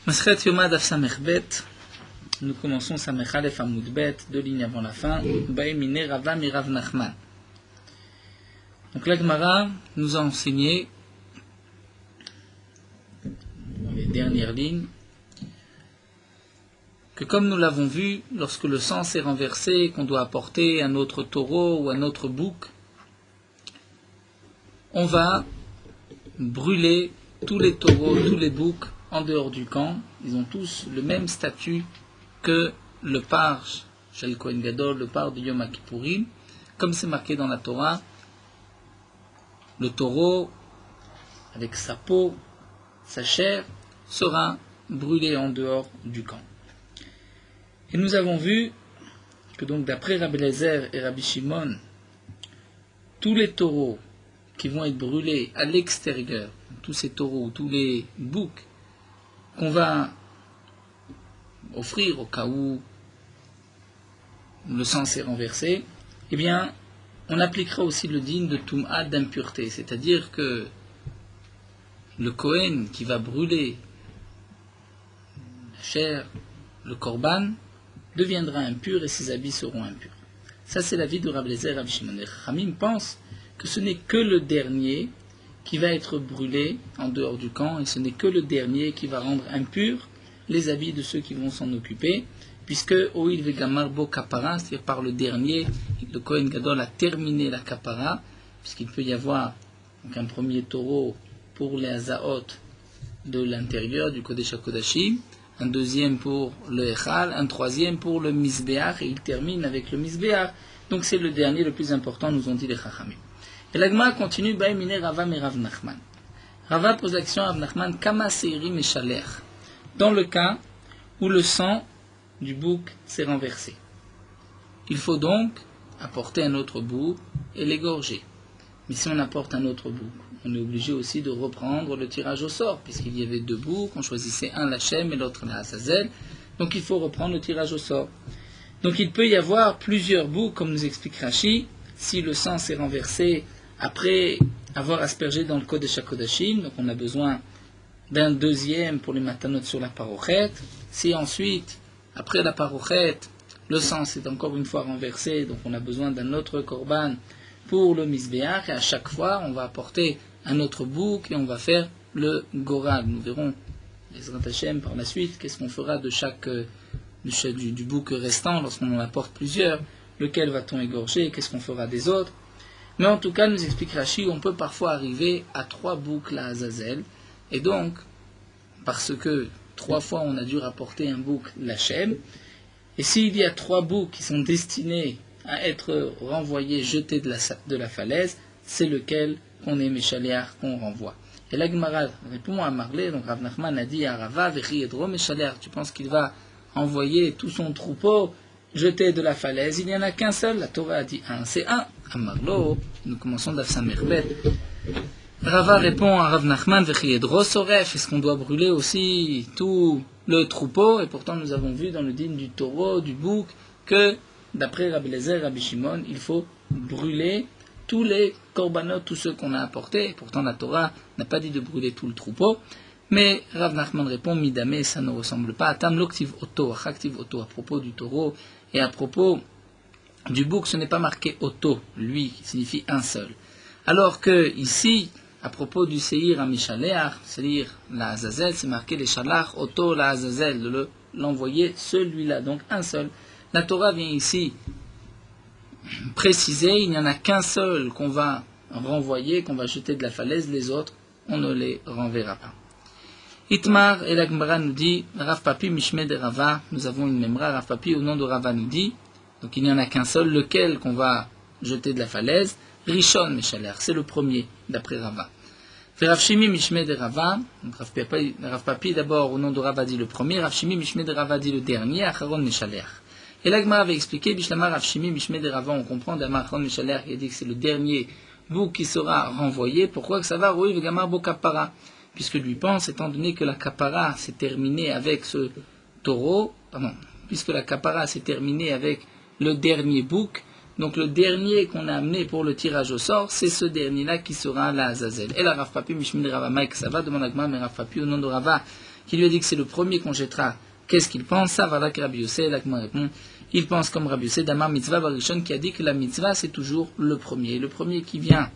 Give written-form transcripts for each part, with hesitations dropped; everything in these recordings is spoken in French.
Masret Yoma Daf Samech Bet. Nous commençons Samech Aleph Amud Bet, 2 lignes avant la fin. Baemine Rava Mirav Nachman. Donc la Gemara nous a enseigné, dans les dernières lignes, que comme nous l'avons vu, lorsque le sang s'est renversé, qu'on doit apporter un autre taureau ou un autre bouc, on va brûler tous les taureaux, tous les boucs en dehors du camp. Ils ont tous le même statut que le parj Shel Kohen Gadol, le parj de Yom Kippourim. Comme c'est marqué dans la Torah, le taureau, avec sa peau, sa chair, sera brûlé en dehors du camp. Et nous avons vu que donc d'après Rabbi Eliezer et Rabbi Shimon, tous les taureaux qui vont être brûlés à l'extérieur, tous ces taureaux, tous les boucs qu'on va offrir au cas où le sang s'est renversé, eh bien, on appliquera aussi le din de Tum'a, d'impureté, c'est-à-dire que le Kohen qui va brûler la chair, le korban, deviendra impur et ses habits seront impurs. Ça, c'est l'avis de Rabbi Eliezer et Rabbi Shimon. Les Chachamim pensent que ce n'est que le dernier qui va être brûlé en dehors du camp, et ce n'est que le dernier qui va rendre impurs les habits de ceux qui vont s'en occuper, puisque Oil Vegamar Bo Kapara, c'est-à-dire par le dernier, le Kohen Gadol a terminé la Kapara, puisqu'il peut y avoir donc un premier taureau pour les Hazaot de l'intérieur du Kodesh HaKodashim, un deuxième pour le Echal, un troisième pour le Mizbeach, et il termine avec le Mizbeach. Donc c'est le dernier, le plus important, nous ont dit les Chachamim. Et l'Agma continue, Baemine Rava Merav Nachman. Rava pose l'action à Rav Nachman, Kama Seiri Meshalech, dans le cas où le sang du bouc s'est renversé. Il faut donc apporter un autre bouc et l'égorger. Mais si on apporte un autre bouc, on est obligé aussi de reprendre le tirage au sort, puisqu'il y avait 2 boucs, on choisissait un l'Hachem et l'autre la Hazazel, donc il faut reprendre le tirage au sort. Donc il peut y avoir plusieurs boucs, comme nous explique Rashi, si le sang s'est renversé après avoir aspergé dans le Kodesh HaKodashim, donc on a besoin d'un deuxième pour les matanot sur la parochet. Si ensuite, après la parochet, le sang s'est encore une fois renversé, donc on a besoin d'un autre korban pour le misbéach, et à chaque fois, on va apporter un autre bouc et on va faire le goral. Nous verrons, Ezrat Hashem, par la suite, qu'est-ce qu'on fera de du bouc restant lorsqu'on en apporte plusieurs, lequel va-t-on égorger, qu'est-ce qu'on fera des autres. Mais en tout cas, nous explique Rashi, on peut parfois arriver à 3 boucs la Hazazel, et donc, parce que 3 fois on a dû rapporter un bouc l'Hachem, et s'il y a 3 boucs qui sont destinés à être renvoyés, jetés de la falaise, c'est lequel qu'on est Meshaléar, qu'on renvoie. Et la Gemara répond à Marlé, donc Rav Nachman a dit à Rava, Vechi Edro Meshaléar, tu penses qu'il va envoyer tout son troupeau jeté de la falaise? Il n'y en a qu'un seul, la Torah a dit un, c'est un. À Marlo, nous commençons d'Af Samerbet. Rava répond à Rav Nachman, Vechi Edro Soref, est-ce qu'on doit brûler aussi tout le troupeau? Et pourtant nous avons vu dans le dîme du taureau, du bouc, que d'après Rabbi Eliezer et Rabbi Shimon, il faut brûler tous les korbanot, tous ceux qu'on a apportés. Pourtant la Torah n'a pas dit de brûler tout le troupeau. Mais Rav Nachman répond, Midame, ça ne ressemble pas à Tam Loktiv Oto, Achaktiv Oto, à propos du taureau, et à propos du bouc, ce n'est pas marqué Oto, lui, qui signifie un seul. Alors que ici, à propos du Seir à Mishaléach, c'est-à-dire la Hazazel, c'est marqué les Shalach, Oto, la Hazazel, l'envoyer, celui-là, donc un seul. La Torah vient ici préciser, il n'y en a qu'un seul qu'on va renvoyer, qu'on va jeter de la falaise, les autres, on ne les renverra pas. Itmar et la Gemara nous dit, Rav Papi Mishme de Rava, nous avons une mémoire, Rav Papi au nom de Rava nous dit, donc il n'y en a qu'un seul, lequel qu'on va jeter de la falaise, Rishon Meshaler, c'est le premier, d'après Rava. Rav Shimi Mishme de Rava, Rav Papi d'abord au nom de Rava dit le premier, Rav Shimi Mishme de Rava dit le dernier, Acharon Meshaler. Et la Gemara avait expliqué, Bishlama Rav Shimi Mishme de Rava, on comprend d'Acharon Meshaler qui a dit que c'est le dernier bouc qui sera renvoyé, pourquoi que ça va Roui Vegamar Bo Kapara, puisque lui pense, étant donné que la kapara s'est terminée avec ce taureau, puisque la kapara s'est terminée avec le dernier bouc, donc le dernier qu'on a amené pour le tirage au sort, c'est ce dernier-là qui sera la Hazazel. Et la Rav Papi, Mishmi de Rava, Maïk Sava, demande à Gma, mais Rav Papi, au nom de Rava, qui lui a dit que c'est le premier qu'on jettera, qu'est-ce qu'il pense? Ça va là que Rabbi Yossé, l'Agma répond, il pense comme Rabbi Yossé, Damar Mitzvah Barishon, qui a dit que la mitzvah c'est toujours le premier. Le premier qui vient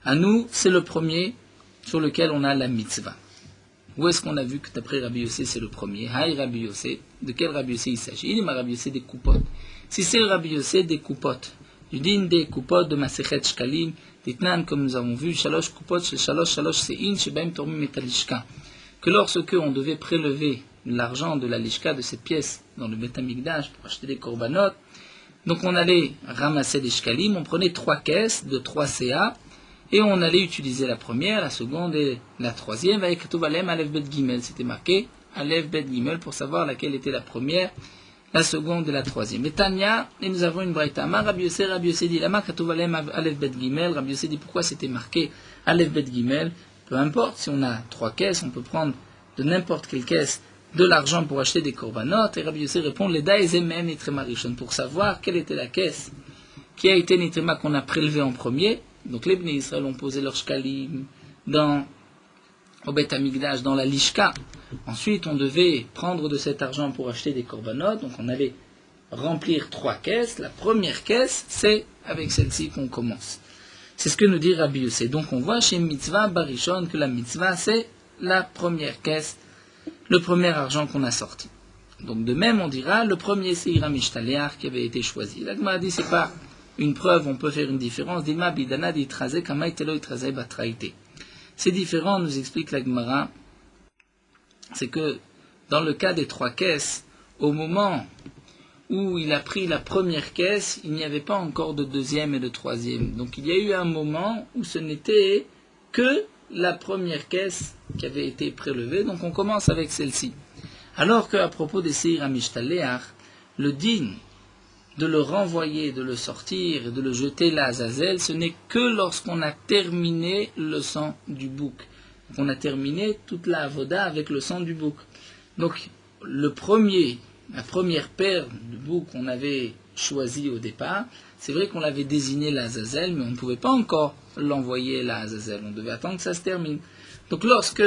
à nous, c'est le premier sur lequel on a la mitzvah. Où est-ce qu'on a vu que d'après Rabbi Yossé c'est le premier? Haï Rabbi Yossé, de quel Rabbi Yossé il s'agit? Il est ma Rabbi Yossé des coupotes. Si c'est Rabbi Yossé des coupotes, du din des coupotes de Masechet Shkalim, d'Itnan, comme nous avons vu, Shalosh coupotes, Shalosh Sein, Shebaim Tormim Metalishka, que lorsque on devait prélever l'argent de la lishka, de cette pièce, dans le Beth Amikdash pour acheter des korbanot, donc on allait ramasser des shkalim, on prenait 3 caisses de 3 CA, et on allait utiliser la première, la seconde et la troisième, avec Katuvalem Aleph Bet Gimel, c'était marqué Aleph Bet Gimel pour savoir laquelle était la première, la seconde et la troisième. Et Tanya, et nous avons une braïta. Rabbi Yossé dit, Lama Katuvalem Aleph Bet Gimel, Rabbi Yossé dit pourquoi c'était marqué Aleph Bet Gimel, peu importe, si on a 3 caisses, on peut prendre de n'importe quelle caisse de l'argent pour acheter des korbanot, et Rabbi Yossé répond, les daïzemem nitrema rishon, pour savoir quelle était la caisse qui a été nitrema qu'on a prélevé en premier. Donc les Bnei Israël ont posé leur shkalim au Beth Amikdash, dans la lishka. Ensuite, on devait prendre de cet argent pour acheter des korbanot, donc on allait remplir 3 caisses. La première caisse, c'est avec celle-ci qu'on commence. C'est ce que nous dit Rabbi Yossé. Donc on voit chez Mitzvah Barishon que la mitzvah, c'est la première caisse, le premier argent qu'on a sorti. Donc de même, on dira, le premier c'est Hiram Ishtaleach qui avait été choisi. La Gemara dit, c'est pas une preuve, on peut faire une différence. Dilma bidana ditrazé kamay telo itrazé batraïté. C'est différent, nous explique la Gemara. C'est que dans le cas des 3 caisses, au moment où il a pris la première caisse, il n'y avait pas encore de deuxième et de troisième. Donc il y a eu un moment où ce n'était que la première caisse qui avait été prélevée, donc on commence avec celle-ci. Alors qu'à propos des Seir Amishtaléach, le din de le renvoyer, de le sortir et de le jeter là à Azazel, ce n'est que lorsqu'on a terminé le sang du bouc. Donc on a terminé toute la avoda avec le sang du bouc. Donc la première paire de boucs qu'on avait choisi au départ, c'est vrai qu'on l'avait désigné là à Azazel, mais on ne pouvait pas encore l'envoyer là à Azazel. On devait attendre que ça se termine. Donc lorsque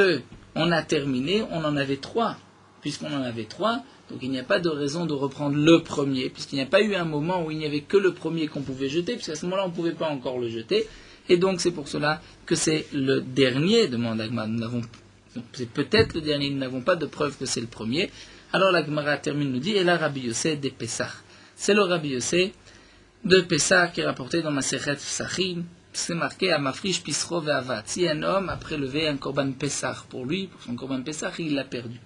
on a terminé, on en avait 3. Puisqu'on en avait 3, donc il n'y a pas de raison de reprendre le premier, puisqu'il n'y a pas eu un moment où il n'y avait que le premier qu'on pouvait jeter, puisqu'à ce moment-là on ne pouvait pas encore le jeter, et donc c'est pour cela que c'est le dernier, demande Agma. C'est peut-être le dernier, nous n'avons pas de preuve que c'est le premier. Alors la Gemara termine, nous dit, et là Rabbi Yossé de Pessah. C'est le Rabbi Yossé de Pessah qui est rapporté dans Masechet Psachim. C'est marqué à Mafrish Pisro Ve'avat. Si un homme a prélevé un korban Pessah pour lui, pour son korban Pessah, il l'a perdu.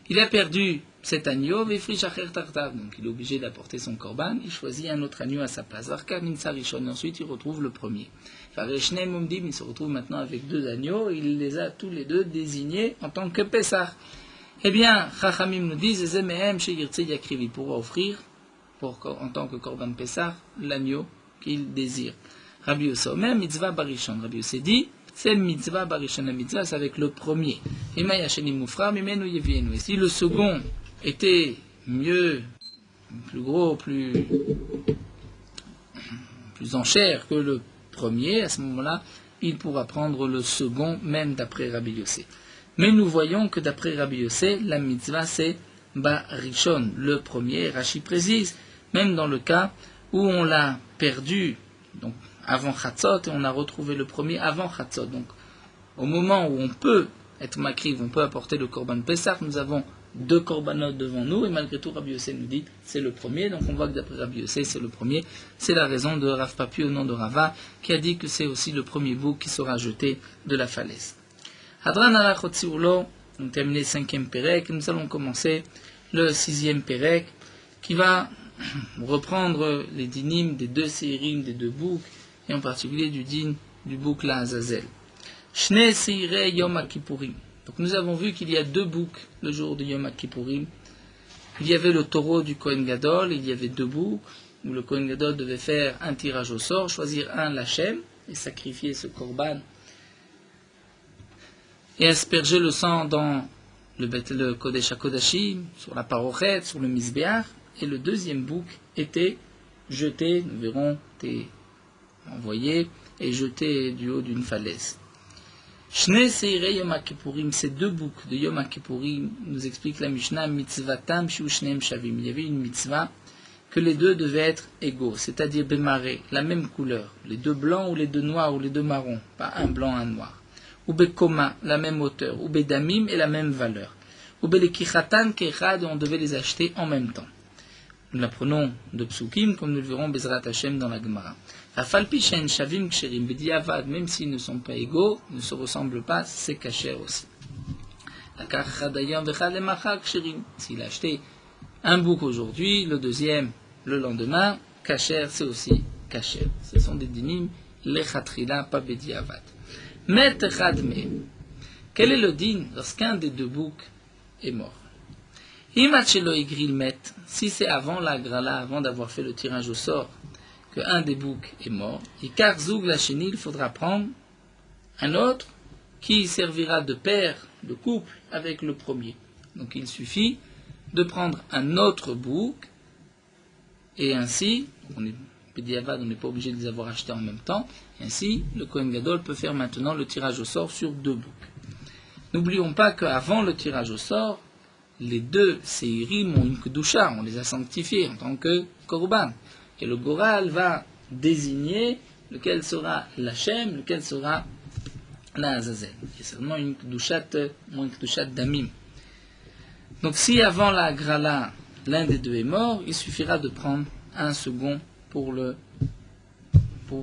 Il a perdu cet agneau, Vefrish Acher Tartav, donc il est obligé d'apporter son korban, il choisit un autre agneau à sa place. Arka Minsa Rishon, ensuite il retrouve le premier. Fareshne Mumdim, il se retrouve maintenant avec 2 agneaux, il les a tous les deux désignés en tant que Pessah. Eh bien, Chachamim nous disent, Zemehem Sheyirtze Yakriv, il pourra offrir, en tant que korban Pessah, l'agneau qu'il désire. Rabbi Yossé Omer, Mitzvah Barishon, Rabbi Yossé dit, c'est mitzvah barishon, la mitzvah, c'est avec le premier. Et si le second était mieux, plus gros, plus en chair que le premier, à ce moment-là, il pourra prendre le second, même d'après Rabbi Yossé. Mais nous voyons que d'après Rabbi Yossé, la mitzvah, c'est barishon, le premier. Rashi précise, même dans le cas où on l'a perdu, donc avant Chatzot, et on a retrouvé le premier avant Chatzot. Donc, au moment où on peut être makriv, on peut apporter le korban Pessah, nous avons 2 korbanot devant nous, et malgré tout, Rabbi Yossé nous dit, c'est le premier. Donc, on voit que d'après Rabbi Yossé, c'est le premier. C'est la raison de Rav Papi au nom de Rava, qui a dit que c'est aussi le premier bouc qui sera jeté de la falaise. Hadran ala Chotziulo, on a terminé le 5e Pérek, nous allons commencer le 6e Pérek, qui va reprendre les dinim des 2 séirim, des 2 boucs, et en particulier du din du bouc la Azazel. Shne Seirei Yom Kippourim. Donc nous avons vu qu'il y a 2 boucs le jour de Yom Kippourim. Il y avait le taureau du Kohen Gadol, il y avait 2 boucs, où le Kohen Gadol devait faire un tirage au sort, choisir un lachem, et sacrifier ce korban, et asperger le sang dans le Kodesh HaKodashim, sur la parochet, sur le Mizbeach, et le 2e bouc était jeté, nous verrons, envoyé et jeté du haut d'une falaise. Shne Seirei Yom HaKippurim, ces deux boucs de Yom HaKippurim, nous explique la Mishnah, mitzvatam shu shneim shavim. Il y avait une mitzvah que les deux devaient être égaux, c'est-à-dire bémaré, la même couleur, les deux blancs ou les deux noirs ou les deux marrons, pas un blanc, un noir. Ou bekoma, la même hauteur, ou bedamim et la même valeur. Ou belekichatan kechad, on devait les acheter en même temps. Nous l'apprenons de Psukim, comme nous le verrons Bezrat Hashem dans la Gemara. Afalpi shen shavim ksherim b'diavad, même s'ils ne sont pas égaux, ne se ressemblent pas, c'est kasher aussi. S'il a acheté un bouc aujourd'hui, le deuxième le lendemain, kasher c'est aussi kasher. Ce sont des dinim lechatrila, pas b'diavad. Met echad mehem. Quel est le din lorsqu'un des deux boucs est mort? Si c'est avant la grala, avant d'avoir fait le tirage au sort, qu'un des boucs est mort, il faudra prendre un autre qui servira de père, de couple avec le premier. Donc il suffit de prendre un autre bouc, et ainsi, on n'est pas obligé de les avoir achetés en même temps, et ainsi le Kohen Gadol peut faire maintenant le tirage au sort sur deux boucs. N'oublions pas qu'avant le tirage au sort, les deux Seirim ont une Kedusha, on les a sanctifiés en tant que Korban. Et le Goral va désigner lequel sera l'Hachem, lequel sera la Azazel. Il y a seulement une Kedushat Damim. Donc si avant la Grala, l'un des deux est mort, il suffira de prendre un second pour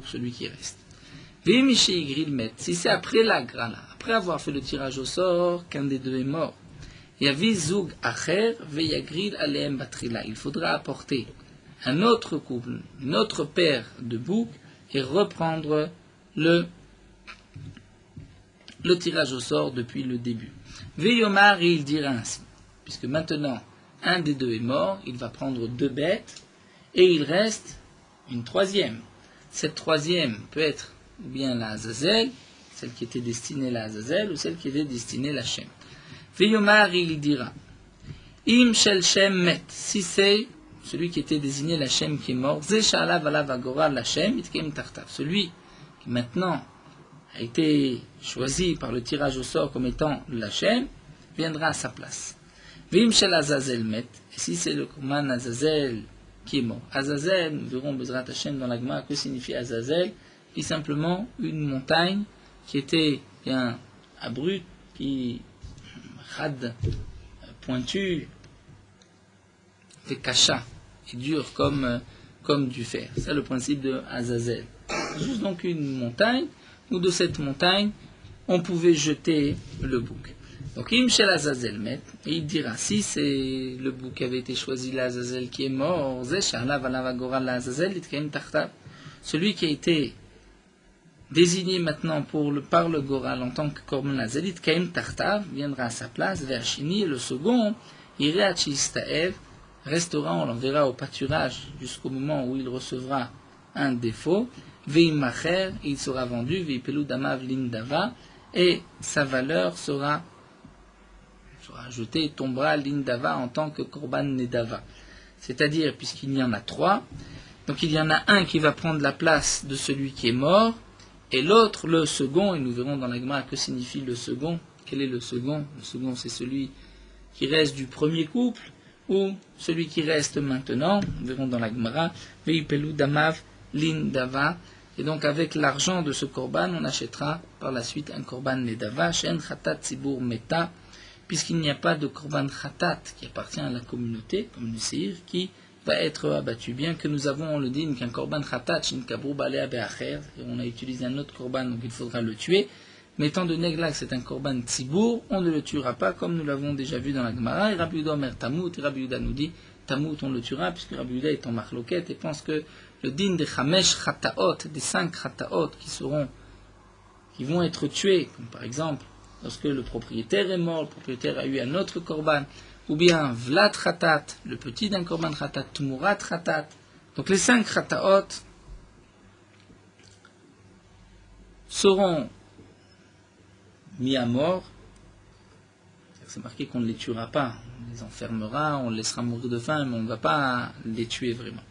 celui qui reste. Si c'est après la Grala, après avoir fait le tirage au sort, qu'un des deux est mort, il faudra apporter un autre couple, une autre paire de boucs et reprendre le tirage au sort depuis le début. Veyomar, il dira ainsi, puisque maintenant un des deux est mort, il va prendre deux bêtes et il reste une troisième. Cette troisième peut être ou bien la Azazel, celle qui était destinée à la Azazel, ou celle qui était destinée à la Shem. Veyomar, il dira, Im shel Shem met, si c'est celui qui était désigné la Shem qui est mort, Ze sha'alav alav agora la Shem itkem tartav, celui qui maintenant a été choisi par le tirage au sort comme étant la Shem, viendra à sa place. Vim shel Azazel met, et si c'est le Korban Azazel qui est mort. Azazel, nous verrons Bezrat Hashem dans la Gemara, que signifie Azazel, c'est simplement une montagne qui était bien abrupte, qui rad, pointu, et kacha, et dur comme du fer. C'est le principe de Azazel. Juste donc une montagne, où de cette montagne, on pouvait jeter le bouc. Donc, Im Shel Azazel met, et il dira, si c'est le bouc qui avait été choisi, l'Azazel qui est mort, celui qui a été désigné maintenant par le Goral en tant que Korban Azalit, Kaim Tartav, viendra à sa place, Ve'achini, le second, Ireat Shistaev, restera, on l'enverra au pâturage jusqu'au moment où il recevra un défaut, Veimacher, il sera vendu, Veipelu Damav Lindava, et sa valeur sera ajoutée, tombera Lindava en tant que Korban Nedava. C'est-à-dire, puisqu'il y en a trois, donc il y en a un qui va prendre la place de celui qui est mort, et l'autre, le second, et nous verrons dans la Gemara que signifie le second. Quel est le second? Le second, c'est celui qui reste du premier couple, ou celui qui reste maintenant. Nous verrons dans la Gemara, Veipelu Damav Lindava. Et donc, avec l'argent de ce korban, on achètera par la suite un korban Nedava, Shen Chatat Tzibur Meta, puisqu'il n'y a pas de korban Chatat qui appartient à la communauté, comme le Seir, qui va être abattu. Bien que nous avons, on le dit, qu'un korban Chatat, Shin Kabru Balea Be'acher, et on a utilisé un autre korban, donc il faudra le tuer. Mais étant donné que là, c'est un korban Tzibur, on ne le tuera pas, comme nous l'avons déjà vu dans la Gemara. Et Rabbi Yehuda Omer Tamut, et Rabbi Yehuda nous dit, Tamut, on le tuera, puisque Rabbi Yehuda est en marloquette et pense que le din des Chamesh Chataot, des 5 Chataot qui vont être tués, comme par exemple, lorsque le propriétaire est mort, le propriétaire a eu un autre korban, ou bien Vlat Chatat, le petit d'un korban Chatat, Tumurat Chatat. Donc les 5 Chataot seront mis à mort. C'est marqué qu'on ne les tuera pas, on les enfermera, on les laissera mourir de faim, mais on ne va pas les tuer vraiment.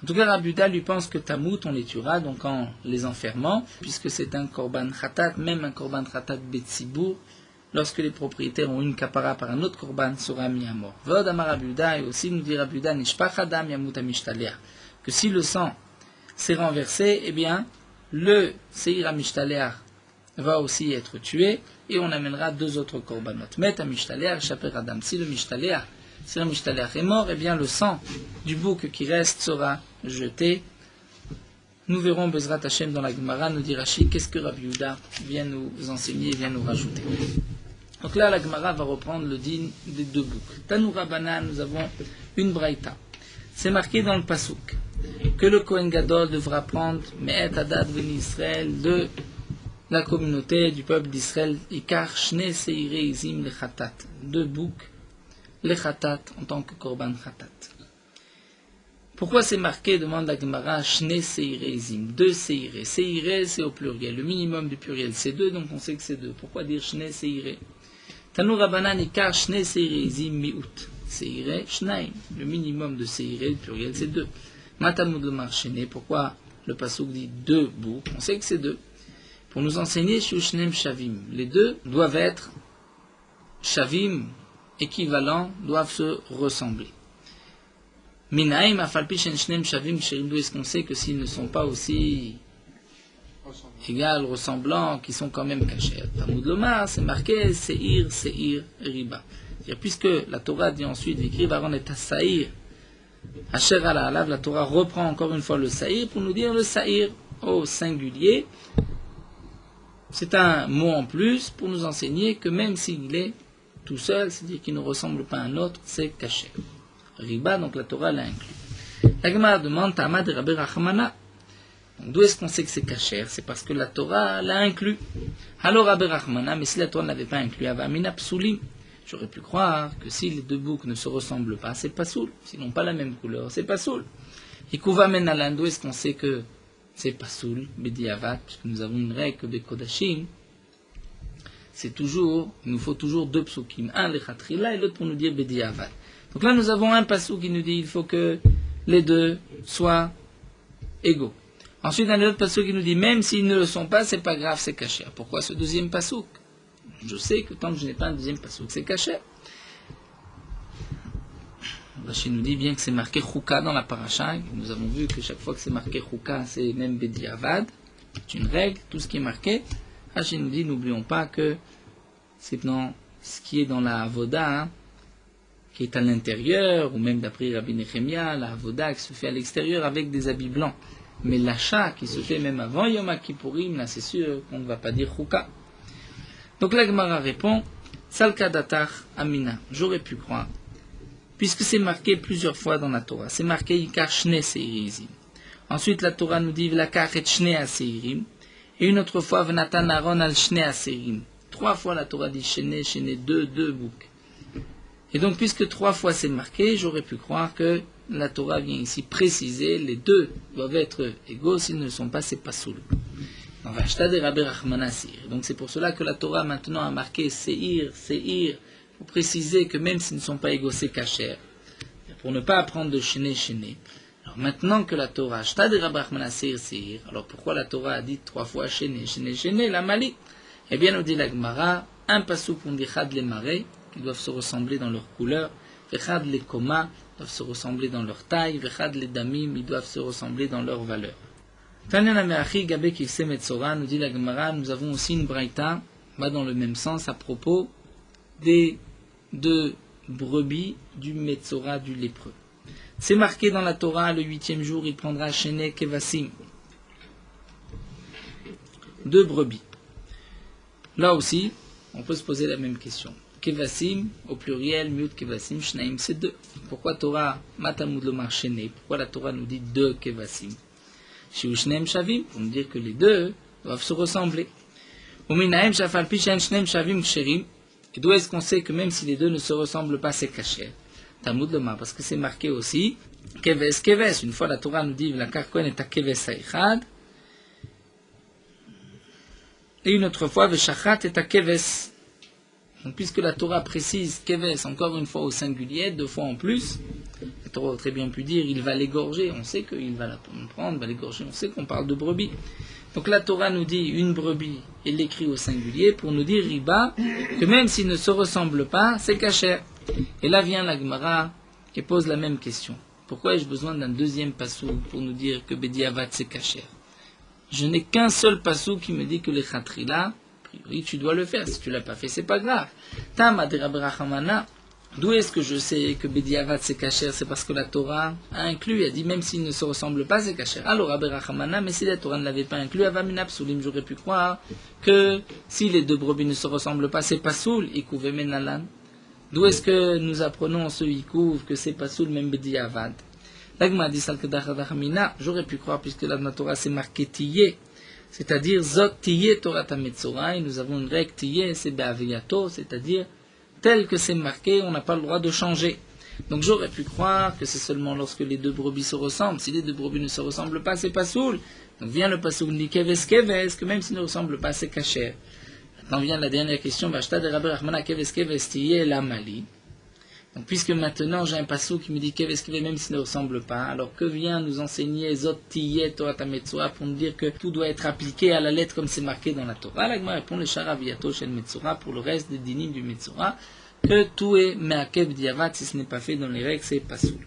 En tout cas, Rabbi Yehuda lui pense que Tamout, on les tuera, donc en les enfermant, puisque c'est un korban khatat, même un korban khatat betsibour, lorsque les propriétaires ont une kapara par un autre korban, sera mis à mort. Vod amar Rabbi Yehuda, et aussi nous dit Rabbi Yehuda, nishpach adam yamut amishtalea, que si le sang s'est renversé, eh bien, le seir amishtalea va aussi être tué, et on amènera deux autres korbanot. Met amishtalea, chaper adam. Si le mishtalea est mort, eh bien le sang du bouc qui reste sera jeté. Nous verrons Bezrat Hashem dans la Gemara, nous dit Rashi, qu'est-ce que Rabbi Yehuda vient nous enseigner et vient nous rajouter. Donc là, la Gemara va reprendre le din des deux boucs. Tanu Rabbanan, nous avons une braïta. C'est marqué dans le Pasuk que le Kohen Gadol devra prendre Me'et Hadad Beni Israël de la communauté du peuple d'Israël, Ikar Shne Seire Izim le Khatat, deux boucs, le Khatat en tant que Korban Khatat. Pourquoi c'est marqué, demande la Gemara, Shne Seire Izim, deux Seire. Seire c'est au pluriel, le minimum du pluriel c'est deux, donc on sait que c'est deux. Pourquoi dire Shne Seire? Tanu Rabbanan Ikar Shne Seire Izim Mi'ut. Seire Shnaim, le minimum de Seire, le pluriel c'est deux. Matamud Lomar Shne, pourquoi le pasuk dit deux boucs? On sait que c'est deux. Pour nous enseigner Shushnem Shavim. Les deux doivent être Shavim, équivalents, doivent se ressembler. Minaim afalpi shen shnem Shavim ksherim, est-ce qu'on sait que s'ils ne sont pas aussi égales, ressemblants, qui sont quand même cachés? Talmud Lomar, c'est marqué Seir, Seir, Riba. C'est-à-dire, puisque la Torah dit ensuite Vikri Varon et Saïr, Asher ala alav, la Torah reprend encore une fois le Saïr pour nous dire le Saïr au singulier. C'est un mot en plus pour nous enseigner que même s'il est tout seul, c'est-à-dire qu'il ne ressemble pas à un autre, c'est caché. Riba, donc la Torah l'a inclus. La Gemara demande Ta'amad Rabbi Rachmana. D'où est-ce qu'on sait que c'est caché? C'est parce que la Torah l'a inclus. Alors Rabbi Rachmana, mais si la Torah ne l'avait pas inclus, Avamina Psulim, j'aurais pu croire que si les deux boucs ne se ressemblent pas, c'est pas soul. S'ils n'ont pas la même couleur, c'est pas soul. Et Kouva Menalan, d'où est-ce qu'on sait que c'est pas soul, Bediavat, puisque nous avons une règle que Bekodashim, c'est toujours, il nous faut toujours deux psukim, un lechatrila et l'autre pour nous dire Bediavat. Donc là nous avons un pasuk qui nous dit il faut que les deux soient égaux. Ensuite un autre pasuk qui nous dit même s'ils ne le sont pas, c'est pas grave, c'est caché. Pourquoi ce deuxième pasuk? Je sais que tant que je n'ai pas un deuxième pasuk, c'est caché. Rashi nous dit bien que c'est marqué Chouka dans la paracha. Nous avons vu que chaque fois que c'est marqué Chouka, c'est même Bediavad. C'est une règle, tout ce qui est marqué. Rashi nous dit, n'oublions pas que c'est dans ce qui est dans la Avoda, hein, qui est à l'intérieur, ou même d'après Rabbi Nechemia, la Avoda qui se fait à l'extérieur avec des habits blancs. Mais l'achat qui se fait même avant Yom Kippourim, là c'est sûr qu'on ne va pas dire Chouka. Donc la Gemara répond, Salka Datar Amina, j'aurais pu croire. Puisque c'est marqué plusieurs fois dans la Torah. C'est marqué Yikar Shne Seirizim. Ensuite, la Torah nous dit V'lakach et Shne Aseirim. Et une autre fois, V'natan Aaron al Shne Aseirim. 3 fois la Torah dit Shne, Shne, deux boucs. Et donc, puisque 3 fois c'est marqué, j'aurais pu croire que la Torah vient ici préciser les deux doivent être égaux. S'ils ne le sont pas, c'est pas soul. Donc, c'est pour cela que la Torah maintenant a marqué Seir, Seir. Pour préciser que même s'ils ne sont pas égaux, c'est caché, pour ne pas apprendre de chéné. Alors maintenant que la Torah, alors pourquoi la Torah a dit 3 fois chéné, la mali? Eh bien, nous dit la Gemara, un pasuk on dit chad les marais, qui doivent se ressembler dans leur couleur, vechad les koma, doivent se ressembler dans leur taille, vechad les damim, ils doivent se ressembler dans leur valeur. Tanya Meachi Gabe Kisem Metzora, nous dit la Gemara, nous avons aussi une braïta, va dans le même sens à propos des 2 brebis du Metzora du lépreux. C'est marqué dans la Torah, le 8e jour, il prendra Shene Kevasim. 2 brebis. Là aussi, on peut se poser la même question. Kevasim, au pluriel, Miut Kevasim, Shnaim, c'est 2. Pourquoi Torah, Matamud Lomar Shene? Pourquoi la Torah nous dit 2 Kevasim? Shiu Shneim Shavim, pour nous dire que les deux doivent se ressembler. Uminaim Shafalpi Shen Shneim Shavim Ksherim. Et d'où est-ce qu'on sait que même si les deux ne se ressemblent pas, c'est caché? Talmud Lomar, parce que c'est marqué aussi Keves, Keves. Une fois la Torah nous dit la Karkoen est à Keves Haïchad. Et une autre fois, Veshachat est à Keves. Donc, puisque la Torah précise Keves encore une fois au singulier, 2 fois en plus, la Torah aurait très bien pu dire il va l'égorger, on sait qu'il va la prendre, va l'égorger, on sait qu'on parle de brebis. Donc la Torah nous dit une brebis, et l'écrit au singulier pour nous dire riba, que même s'ils ne se ressemblent pas, c'est kasher. Et là vient la Gemara et pose la même question. Pourquoi ai-je besoin d'un deuxième passou pour nous dire que Bediavad c'est kasher? Je n'ai qu'un seul passou qui me dit que les khatrila, priori, tu dois le faire. Si tu ne l'as pas fait, c'est pas grave. Tama de Rabbi Rachamana, d'où est-ce que je sais que Bediavad c'est kasher? C'est parce que la Torah a inclus, elle a dit même s'ils ne se ressemblent pas, c'est kasher. Alors Rabbi Rachamana, mais si la Torah ne l'avait pas inclus, Avamina Psulim, j'aurais pu croire que si les deux brebis ne se ressemblent pas, c'est pas soul, Ikouve Menalan. D'où est-ce que nous apprenons ce Ikouv, que c'est pas soul, même Bediavad? L'agma dit Salkedachamina, j'aurais pu croire, puisque là dans la Torah c'est marqué Tiyé, c'est-à-dire Zot Tiyé Torah Tametzora, et nous avons une règle Tiyé, c'est Be'aviyato, c'est-à-dire tel que c'est marqué, on n'a pas le droit de changer. Donc j'aurais pu croire que c'est seulement lorsque les deux brebis se ressemblent. Si les deux brebis ne se ressemblent pas, c'est pas soul. Donc vient le pasoul dit Keves Keves, que même s'ils ne ressemblent pas, c'est kasher. Maintenant vient la dernière question, Bashta de Rabbi Rachmana Keves Keves Tiyé la Mali. Donc, puisque maintenant j'ai un passou qui me dit Keves Keves même s'il ne ressemble pas, alors que vient nous enseigner Zot Tiyé Torah Tametzora pour nous dire que tout doit être appliqué à la lettre comme c'est marqué dans la Torah? L'agma répond le Sharaviyato Shel Metzora pour le reste des dinim du Metzora, que tout est Meakev Diavad si ce n'est pas fait dans les règles, c'est passou.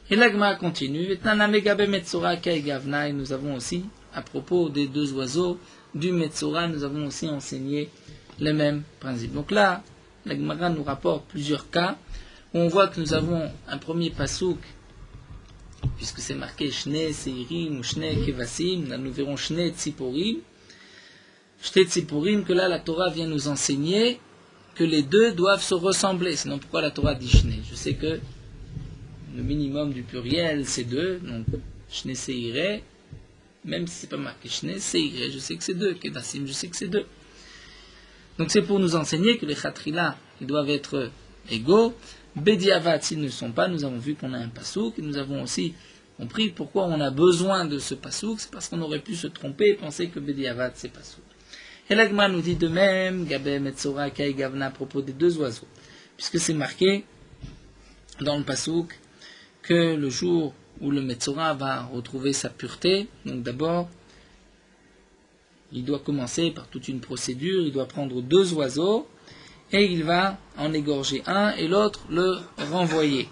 Et l'agma continue, et nous avons aussi, à propos des deux oiseaux du Metzora, nous avons aussi enseigné le même principe. Donc là, l'agma nous rapporte plusieurs cas où on voit que nous avons un premier pasouk, puisque c'est marqué Shne Seirim ou Shne Kevasim, là nous verrons Shne Tziporim, que là la Torah vient nous enseigner que les deux doivent se ressembler. Sinon pourquoi la Torah dit Shne? Je sais que le minimum du pluriel c'est deux, donc Shne Seiré, même si c'est pas marqué Shne Seiré, je sais que c'est deux, Kevasim, je sais que c'est deux. Donc c'est pour nous enseigner que les khatrila, ils doivent être égaux. Bediavad, s'ils ne sont pas, nous avons vu qu'on a un pasouk, et nous avons aussi compris pourquoi on a besoin de ce pasouk, c'est parce qu'on aurait pu se tromper et penser que Bediavad c'est pasouk. Et l'agma nous dit de même, Gabé Metzora Kai Gavna à propos des deux oiseaux, puisque c'est marqué dans le pasouk que le jour où le Metzora va retrouver sa pureté, donc d'abord, il doit commencer par toute une procédure, il doit prendre deux oiseaux, et il va en égorger un et l'autre le renvoyer.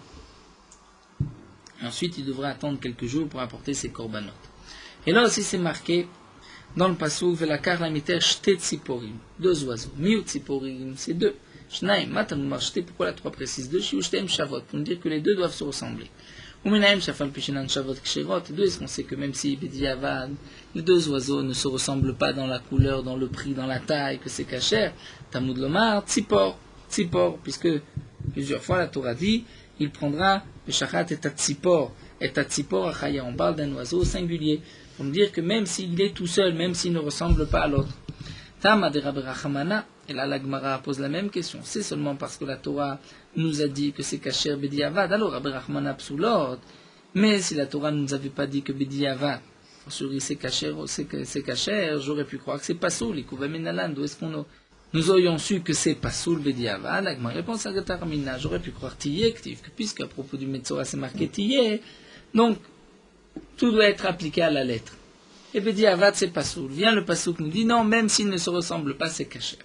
Ensuite, il devra attendre quelques jours pour apporter ses korbanot. Et là aussi, c'est marqué dans le passouk Velakar lamiter shte tziporim, deux oiseaux. Miut tziporim, c'est deux. Shnaim matam marshte, pourquoi la 3 précise deux? Shiu shtem shavot, pour nous dire que les deux doivent se ressembler. Uminaim shafal pishinan shavot kshirot, deux, est-ce qu'on sait que même si bediavad, les deux oiseaux ne se ressemblent pas dans la couleur, dans le prix, dans la taille, que c'est kasher? Tamud lomar, tzipor, puisque plusieurs fois la Torah dit, il prendra le shachat et tzipor achaya, on parle d'un oiseau singulier, pour me dire que même s'il est tout seul, même s'il ne ressemble pas à l'autre. Tama de Rabbi Rachamana, et là la Gemara pose la même question, c'est seulement parce que la Torah nous a dit que c'est kasher bediavad, alors Rabbi Rachamana psulot, mais si la Torah ne nous avait pas dit que bediavad, c'est kasher, j'aurais pu croire que c'est pasoul, Ikouva Menalan, d'où est-ce qu'on a... Nous aurions su que c'est pasoul bediavad, ma réponse à Gatarmina, j'aurais pu croire tiyé, puisqu'à propos du Metzora c'est marqué tiyé, donc tout doit être appliqué à la lettre. Et bediavad c'est pasoul. Vient le pasoul qui nous dit non, même s'il ne se ressemble pas, c'est caché.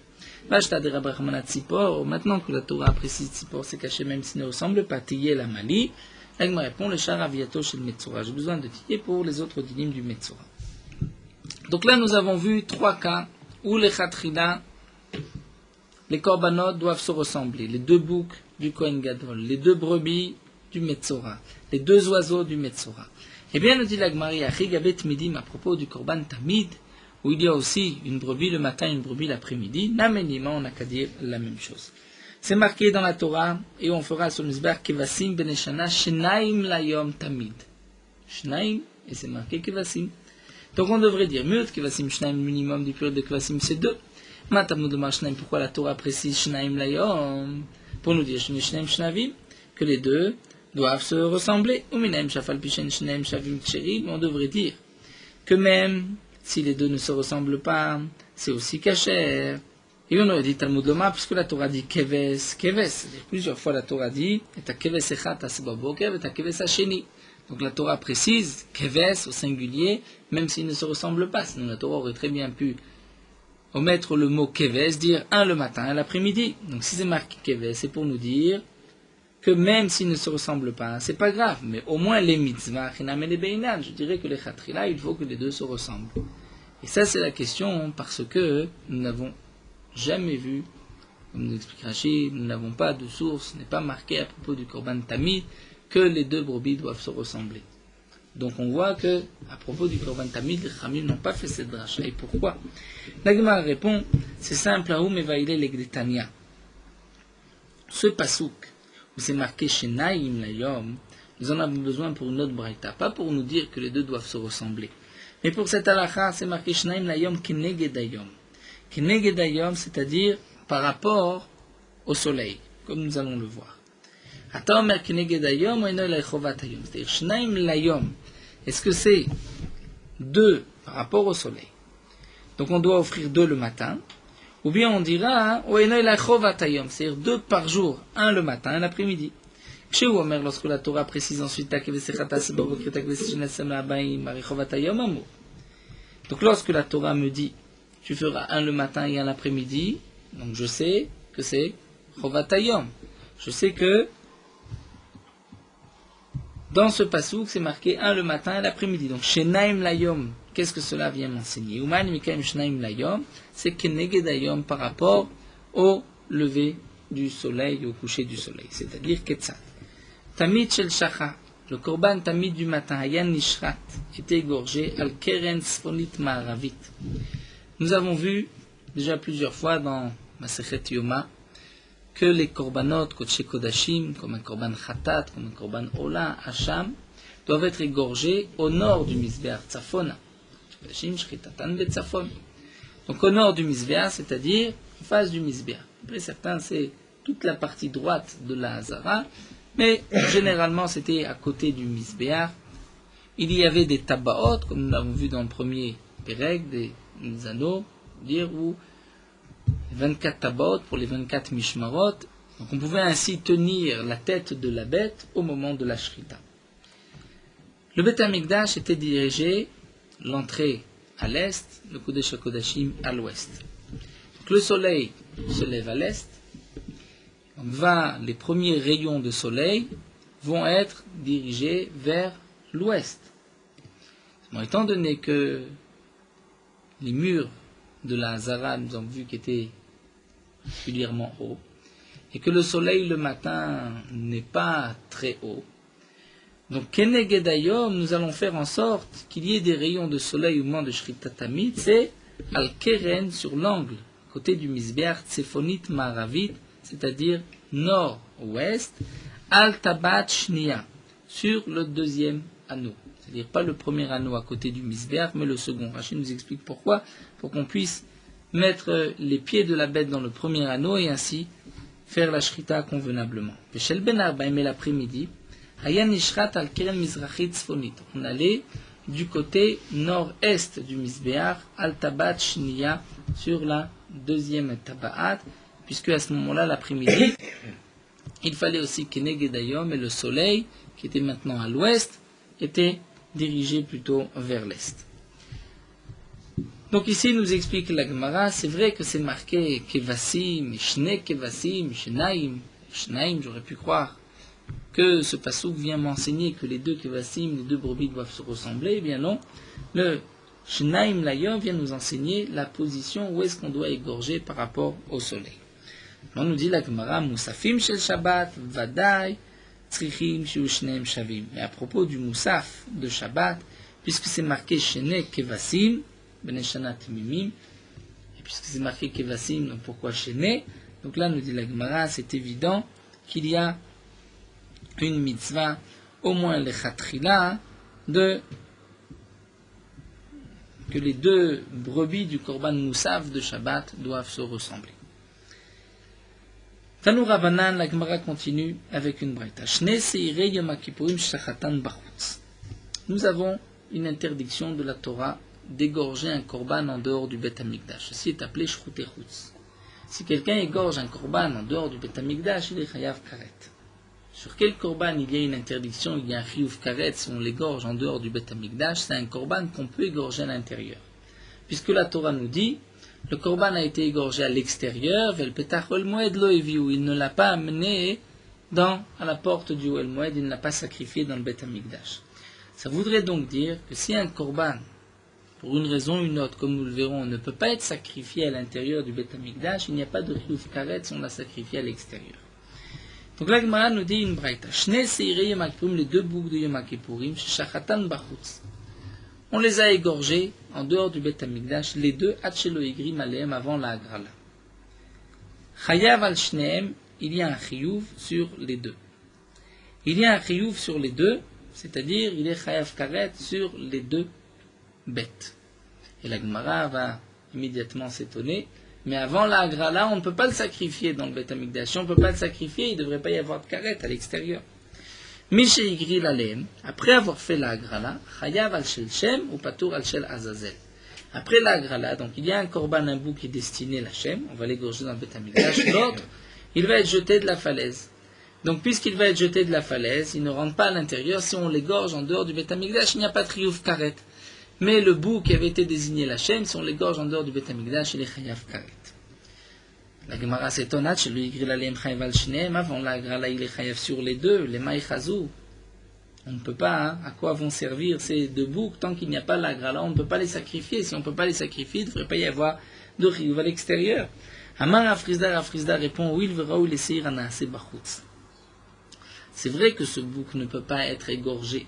Maintenant que la Torah précise tzipor, c'est caché même s'il ne ressemble pas, tiyé la mali, elle me répond le char aviato chez le Metzora. J'ai besoin de tiyé pour les autres dinim du Metzora. Donc là nous avons vu 3 cas où les khatrila, les korbanot doivent se ressembler. Les 2 boucs du Kohen Gadol, les 2 brebis du Metzora, les 2 oiseaux du Metzora. Eh bien, nous dit la Gemara, Achigabet Midim, à propos du Korban Tamid, où il y a aussi une brebis le matin et une brebis l'après-midi, Namenima, on n'a qu'à dire la même chose. C'est marqué dans la Torah, et on fera sur le Mizbeach, Kevasim Beneshana, Shenaim Layom Tamid. Shenaim, et c'est marqué Kevasim. Donc on devrait dire, Mut Kevasim Shenaim, minimum du pluriel de Kevasim, c'est 2. Matamud Shnaim, pourquoi la Torah précise Shenaim Layom? Pour nous dire Shenaim Shnavim, que les deux doivent se ressembler. On devrait dire que même si les deux ne se ressemblent pas, c'est aussi kasher. Et on aurait dit Talmud Loma, puisque la Torah dit keves, c'est-à-dire plusieurs fois la Torah dit, et ta keves echat asbabokev, et ta keves hasheni. Donc la Torah précise, keves au singulier, même s'ils ne se ressemblent pas. Sinon la Torah aurait très bien pu omettre le mot keves, dire un le matin, un l'après-midi. Donc si c'est marqué keves, c'est pour nous dire que même s'ils ne se ressemblent pas, c'est pas grave, mais au moins les mitzvahs, je dirais que les khatrila, il faut que les deux se ressemblent. Et ça c'est la question, parce que nous n'avons jamais vu, comme nous explique Rashi, nous n'avons pas de source, ce n'est pas marqué à propos du Korban Tamid que les deux brebis doivent se ressembler. Donc on voit que, à propos du Korban Tamid, les Khamim n'ont pas fait cette dracha. Et pourquoi? La Gemara répond, c'est simple, Aoum Evaïle Legretania. Ce pasouk, où c'est marqué chez Naïm Layom, nous en avons besoin pour une autre braïta, pas pour nous dire que les deux doivent se ressembler. Mais pour cette halakha, c'est marqué Shnaim Layom Kenegedayom. Kenegedayom, c'est-à-dire par rapport au soleil, comme nous allons le voir. Ataomer Kenegedayom ou Enoy Laichovatayom. C'est-à-dire Shnaim Layom. Est-ce que c'est deux par rapport au soleil? Donc on doit offrir deux le matin. Ou bien on dira ou Enoy Laichovatayom. C'est-à-dire deux par jour, un le matin, un l'après-midi. Chez Omer, lorsque la Torah précise ensuite donc lorsque la Torah me dit tu feras un le matin et un l'après-midi, donc je sais que c'est Chovatayom. Je sais que dans ce pasouk c'est marqué un le matin et l'après-midi. Donc chez Naim Layom, qu'est-ce que cela vient m'enseigner? Uman Mikaim Shnaim Layom, c'est Kenegedayom par rapport au lever du soleil, au coucher du soleil, c'est-à-dire Ketzat. Tamid shel shacha, le korban tamid du matin, hayan nishrat, était égorgé al keren sfonit ma'aravit. Nous avons vu déjà plusieurs fois dans Masechet Yoma que les korbanot kodesh kodashim, comme un korban khatat, comme un korban ola, hacham, doivent être égorgés au nord du misbéach tzafona. Kodashim shritatan betzafon. Donc au nord du misbéach, c'est-à-dire en face du misbéach. Après certains, c'est toute la partie droite de la Hazara, mais généralement c'était à côté du misbéach. Il y avait des tabaot, comme nous l'avons vu dans le premier Pérec, des anneaux, dire où 24 tabaot pour les 24 mishmarot. Donc on pouvait ainsi tenir la tête de la bête au moment de la shrita. Le Beth Amikdash était dirigé, l'entrée à l'est, le Kodesh HaKodashim à l'ouest. Donc le soleil se lève à l'est. Les premiers rayons de soleil vont être dirigés vers l'ouest. Bon, étant donné que les murs de la Hazara, nous avons vu qu'ils étaient particulièrement hauts, et que le soleil le matin n'est pas très haut, donc Kenegedayom, nous allons faire en sorte qu'il y ait des rayons de soleil au moment de Shrita Tamid, c'est Al-Keren sur l'angle, côté du Misbéach Tsefonit Maravit, c'est-à-dire nord-ouest, Al-Tabat Shnia, sur le deuxième anneau. C'est-à-dire pas le premier anneau à côté du Misbéach, mais le second. Rachid nous explique pourquoi, pour qu'on puisse mettre les pieds de la bête dans le premier anneau et ainsi faire la shrita convenablement. Veshel ben Arbaim, l'après-midi, Hayan Nishrat al Keren Mizrachit Tzfonit. On allait du côté nord-est du Misbéach, Al-Tabat Shnia, sur la deuxième tabaat, puisque à ce moment-là, l'après-midi, il fallait aussi Kenegedayom, et le soleil, qui était maintenant à l'ouest, était dirigé plutôt vers l'est. Donc ici, il nous explique la Gemara, c'est vrai que c'est marqué Kevasim, Shne Kevasim, Shnaim, Shnaim, j'aurais pu croire que ce passouk vient m'enseigner que les deux Kevasim, les deux brebis doivent se ressembler. Eh bien non, le Shnaim Layom vient nous enseigner la position où est-ce qu'on doit égorger par rapport au soleil. On nous dit la Gemara, Moussafim shel Shabbat, Vadaï, Tzrichim shu Shneim Shavim. Et à propos du Moussaf de Shabbat, puisque c'est marqué Shne Kevasim, Beneshanat Mimim, et puisque c'est marqué Kevasim, donc pourquoi Shne? Donc là, nous dit la Gemara, c'est évident qu'il y a une mitzvah, au moins le Chatrila, que les deux brebis du Korban Moussaf de Shabbat doivent se ressembler. Tanu Rabbanan, la Gemara continue avec une braïta. Shne seirei Yom Kippurim shachatan bachutz. Nous avons une interdiction de la Torah d'égorger un korban en dehors du Beth Amikdash. Ceci est appelé shchutei chutz. Si quelqu'un égorge un korban en dehors du Beth Amikdash, il est chayav karet. Sur quel korban il y a une interdiction, il y a un chiyuv karet si on l'égorge en dehors du Beth Amikdash, c'est un korban qu'on peut égorger à l'intérieur. Puisque la Torah nous dit, le korban a été égorgé à l'extérieur, vel petach ol moed lo eviu, il ne l'a pas amené à la porte du Ol Moed, il ne l'a pas sacrifié dans le Beth Amikdash. Ça voudrait donc dire que si un korban, pour une raison ou une autre, comme nous le verrons, ne peut pas être sacrifié à l'intérieur du Beth Amikdash, il n'y a pas de chiyuv karet si on l'a sacrifié à l'extérieur. Donc la Gemara nous dit une braïta. Shne seirei Yom HaKippurim, les deux boucs de Yom HaKippurim, shachatan bachutz. On les a égorgés en dehors du Beth Amikdash, les deux, Hatshelo Igrim Aleem, avant la Agrala. Chayav al Shneem, il y a un chiyuv sur les deux. Il y a un chiyuv sur les deux, c'est-à-dire il est chayav karet sur les deux bêtes. Et la Gemara va immédiatement s'étonner, mais avant la Agrala, on ne peut pas le sacrifier dans le Beth Amikdash. Si on ne peut pas le sacrifier, il ne devrait pas y avoir de karet à l'extérieur. Mishe Igril Aleem, après avoir fait la Agrala, chayav al shel Shem ou patour al shel Azazel. Après la Agrala, donc il y a un korban, un bouc qui est destiné à Shem, on va l'égorger dans le Beth Amikdash, l'autre, il va être jeté de la falaise. Donc puisqu'il va être jeté de la falaise, il ne rentre pas à l'intérieur. Si on l'égorge en dehors du Beth Amikdash, il n'y a pas de chiyuv karet. Mais le bouc qui avait été désigné l'Hachem, si on l'égorge en dehors du Beth Amikdash, il est chayav karet. La Gemara s'étonne, chez lui Igril Aleem chayav al shneem, avant la Agrala il est chayav sur les deux, les maïchazou. On ne peut pas, à quoi vont servir ces deux boucs tant qu'il n'y a pas la Agrala, on ne peut pas les sacrifier. Si on ne peut pas les sacrifier, il ne devrait pas y avoir de chiyuv à l'extérieur. Amar Afrizda répond, oui, il verra où les seir anaase bachutz. C'est vrai que ce bouc ne peut pas être égorgé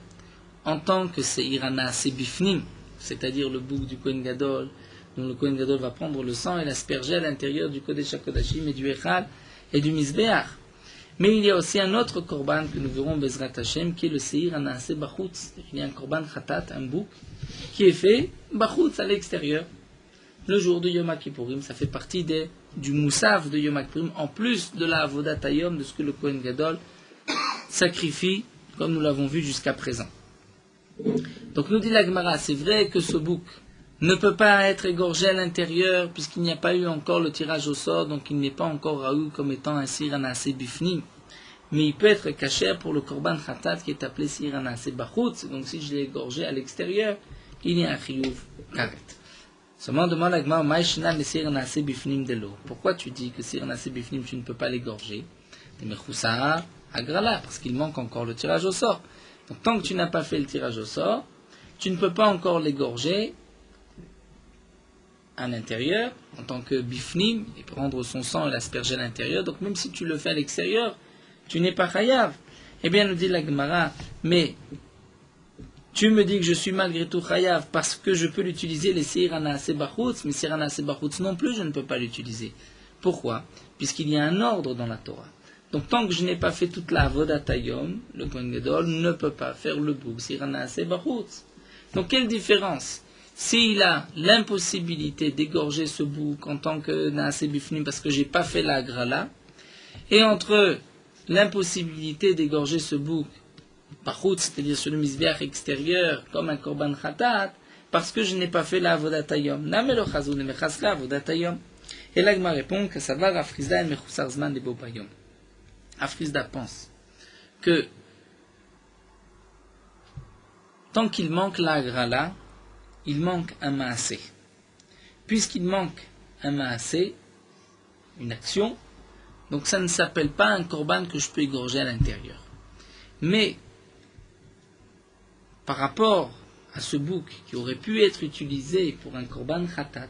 en tant que seir anaase bifnim, c'est-à-dire le bouc du Kohen Gadol, dont le Kohen Gadol va prendre le sang et l'asperger à l'intérieur du Kodesh HaKodashim et du Echal et du Mizbeach. Mais il y a aussi un autre korban que nous verrons Bezrat Hashem, qui est le seir anaase bachutz. Il y a un korban khatat, un bouc, qui est fait bachutz à l'extérieur. Le jour de Yom HaKippurim, ça fait partie du Moussaf de Yom HaKippurim, en plus de la Avodat Hayom, de ce que le Kohen Gadol sacrifie, comme nous l'avons vu jusqu'à présent. Donc nous dit la Gemara, c'est vrai que ce bouc ne peut pas être égorgé à l'intérieur, puisqu'il n'y a pas eu encore le tirage au sort, donc il n'est pas encore raoul comme étant un sir anaase bifnim. Mais il peut être caché pour le korban khatat qui est appelé sir anaase bachutz, donc si je l'ai égorgé à l'extérieur, il y a un chiyuv karet. Seulement demande à Gemara, Maïshna le sir anaase bifnim de l'eau. Pourquoi tu dis que sir anaase bifnim tu ne peux pas l'égorger? Mechousa agrala, parce qu'il manque encore le tirage au sort. Donc tant que tu n'as pas fait le tirage au sort, tu ne peux pas encore l'égorger à l'intérieur, en tant que bifnim, et prendre son sang et l'asperger à l'intérieur. Donc même si tu le fais à l'extérieur, tu n'es pas chayav. Eh bien, nous dit la Gemara, mais tu me dis que je suis malgré tout chayav parce que je peux l'utiliser les seir anaase bachutz, mais seir anaase bachutz non plus, je ne peux pas l'utiliser. Pourquoi? Puisqu'il y a un ordre dans la Torah. Donc tant que je n'ai pas fait toute la avodat hayom, le Kohen Gadol ne peut pas faire le bouc seir anaase bachutz. Donc quelle différence? S'il a l'impossibilité d'égorger ce bouc en tant que naase bifnim parce que j'ai pas fait la agrala, et entre l'impossibilité d'égorger ce bouc bachutz, c'est-à-dire sur le mizbeach extérieur, comme un korban khatat, parce que je n'ai pas fait la avodat hayom. Namelo chazou ne mechasra avodat hayom. Et là, Gma répond que ça va Afrizda et mechusar zman de bobayom. Afrizda pense que tant qu'il manque la agrala, il manque un maasé. Puisqu'il manque un maasé, une action, donc ça ne s'appelle pas un korban que je peux égorger à l'intérieur. Mais par rapport à ce bouc qui aurait pu être utilisé pour un korban khatat,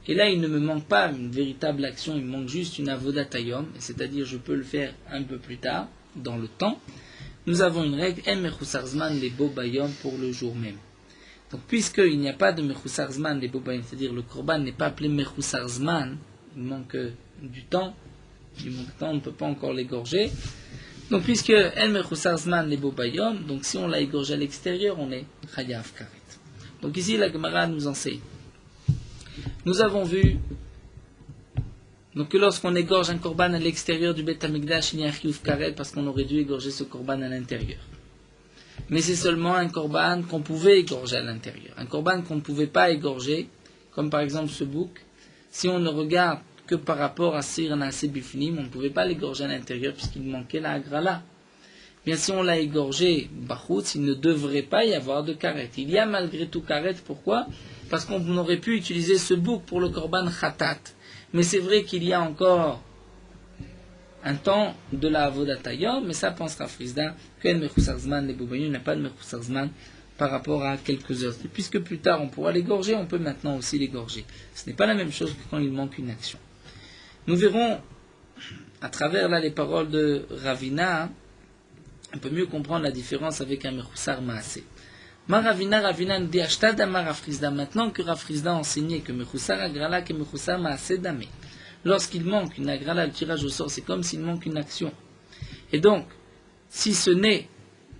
et là il ne me manque pas une véritable action, il me manque juste une avodat hayom, c'est-à-dire je peux le faire un peu plus tard, dans le temps, nous avons une règle, em mechusar zman les bobayom pour le jour même. Donc puisqu'il n'y a pas de mechusar zman les bobayom, c'est-à-dire le korban n'est pas appelé mechusar zman, il manque du temps, on ne peut pas encore l'égorger. Donc puisque el mechusar zman les bobayom, donc si on l'a égorgé à l'extérieur, on est chayav karet. Donc ici la Gemara nous enseigne. Nous avons vu donc, que lorsqu'on égorge un korban à l'extérieur du Beth Amikdash, il y a un chiyuv karet parce qu'on aurait dû égorger ce korban à l'intérieur. Mais c'est seulement un korban qu'on pouvait égorger à l'intérieur. Un korban qu'on ne pouvait pas égorger, comme par exemple ce bouc, si on ne regarde que par rapport à Sir Naaseh Bifnim, on ne pouvait pas l'égorger à l'intérieur puisqu'il manquait la agrala. Bien, si on l'a égorgé Bachoutz, il ne devrait pas y avoir de karet. Il y a malgré tout karet, pourquoi? Parce qu'on aurait pu utiliser ce bouc pour le korban khatat. Mais c'est vrai qu'il y a encore un temps de la avodatayom, mais ça pensera Frisda, qu'en mechusar zman, les boubayou n'a pas de mechusar zman par rapport à quelques heures. Et puisque plus tard on pourra l'égorger, on peut maintenant aussi l'égorger. Ce n'est pas la même chose que quand il manque une action. Nous verrons, à travers là les paroles de Ravina, on peut mieux comprendre la différence avec un mechusar maaseh. Ravina nous dit Ashtad Amar Rafrizda. Maintenant que Rafrizda a enseigné que mechusar agrala que mechusar maaseh damé. Lorsqu'il manque une agrala, le tirage au sort, c'est comme s'il manque une action. Et donc, si ce n'est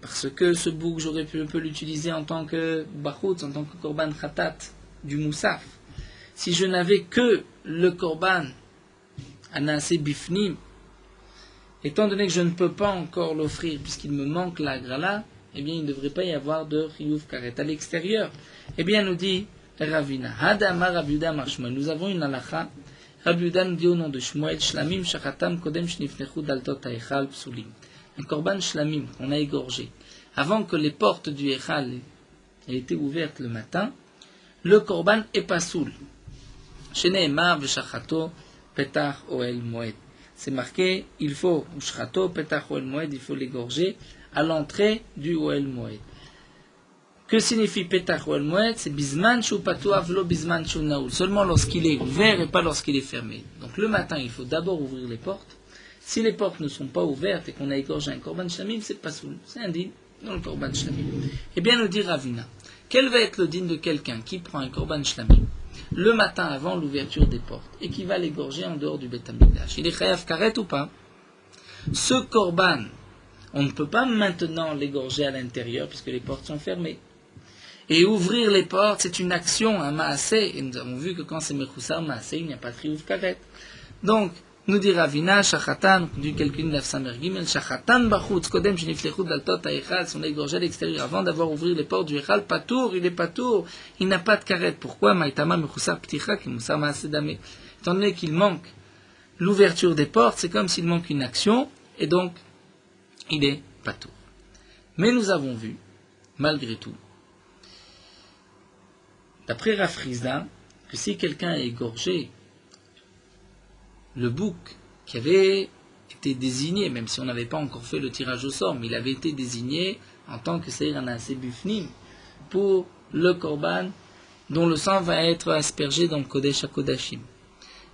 parce que ce bouc, je peux l'utiliser en tant que bachoutz, en tant que korban khatat du moussaf, si je n'avais que le korban anasé bifnim, étant donné que je ne peux pas encore l'offrir puisqu'il me manque la grala, eh bien il ne devrait pas y avoir de chiyuv karet à l'extérieur. Eh bien nous dit Ravina, Hadama Rabbi Yehuda Amar Shmuel, nous avons une halakha. Rabbi Yehuda nous dit au nom de Shmuel, Shlamim shachatam kodem shnifnechu daltot ha'echal psulim. Un korban shlamim qu'on a égorgé avant que les portes du echal aient été ouvertes le matin, le korban est pas soul. Sheneemar v'shachato petach oel moed. C'est marqué, il faut, ushrato petach oel moed, il faut l'égorger à l'entrée du oel moed. Que signifie petach oel moed? C'est bisman shu patuav lo bisman shu naoul. Seulement lorsqu'il est ouvert et pas lorsqu'il est fermé. Donc le matin, il faut d'abord ouvrir les portes. Si les portes ne sont pas ouvertes et qu'on a égorgé un korban shlamim, c'est pas soul. C'est un din dans le korban shlamim. Eh bien, nous dit Ravina, quel va être le din de quelqu'un qui prend un korban shlamim le matin avant l'ouverture des portes et qui va l'égorger en dehors du Beth Amikdash? Il est chayav karet ou pas? Ce korban, on ne peut pas maintenant l'égorger à l'intérieur puisque les portes sont fermées. Et ouvrir les portes, c'est une action, un maaseh. Et nous avons vu que quand c'est mechusar maaseh, il n'y a pas de chiyuv karet. Donc, nous dit Ravina, shachatan, du calcul d'Afsamer Gimel, shachatan bachutz, kodem sheniflechut daltot ha'echal, sont égorgés à l'extérieur avant d'avoir ouvert les portes du echal, patour, il est patour, il n'a pas de karet. Pourquoi? Maïtama mechusar pticha, ki moussar maaseh damé. Étant donné qu'il manque l'ouverture des portes, c'est comme s'il manque une action, et donc, il est patour. Mais nous avons vu, malgré tout, d'après Rafrizda, que si quelqu'un a égorgé le bouc qui avait été désigné, même si on n'avait pas encore fait le tirage au sort, mais il avait été désigné en tant que Seir Anasé Bufnim pour le korban dont le sang va être aspergé dans le Kodesh HaKodashim.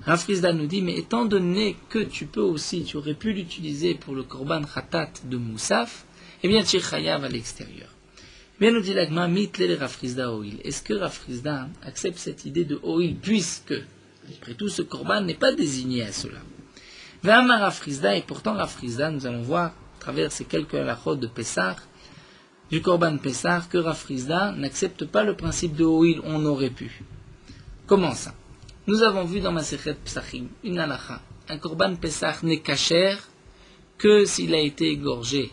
Rafrizda nous dit, mais étant donné que tu aurais pu l'utiliser pour le korban khatat de Moussaf, eh bien tu es chayav à l'extérieur. Bien nous dit l'agma, mitle Rafrizda oil. Est-ce que Rafrizda accepte cette idée de oil, puisque après tout, ce korban n'est pas désigné à cela. V'amar Rafrizda, et pourtant Rafrizda, nous allons voir, à travers ces quelques halachot de Pessah, du korban Pessah, que Rafrizda n'accepte pas le principe de oil, on aurait pu. Comment ça? Nous avons vu dans Masechet Psachim, une halacha, un korban Pessah n'est kasher que s'il a été égorgé,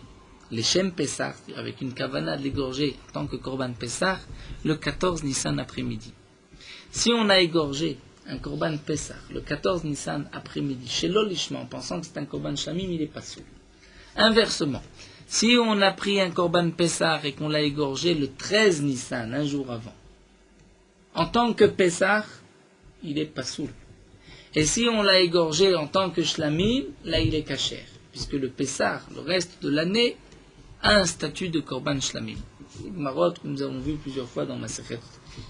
les Shem Pessah, c'est-à-dire avec une kavana de l'égorger en tant que korban Pessah, le 14 Nissan après-midi. Si on a égorgé un korban Pessah, le 14 Nissan après-midi, chez l'olishma, en pensant que c'est un korban shamim, il n'est pas soul. Inversement, si on a pris un korban Pessah et qu'on l'a égorgé le 13 Nissan, un jour avant, en tant que Pessah, il est pas soul. Et si on l'a égorgé en tant que shlamim, là il est kasher, puisque le Pessah, le reste de l'année, a un statut de korban shlamim. Marot que nous avons vu plusieurs fois dans Masechet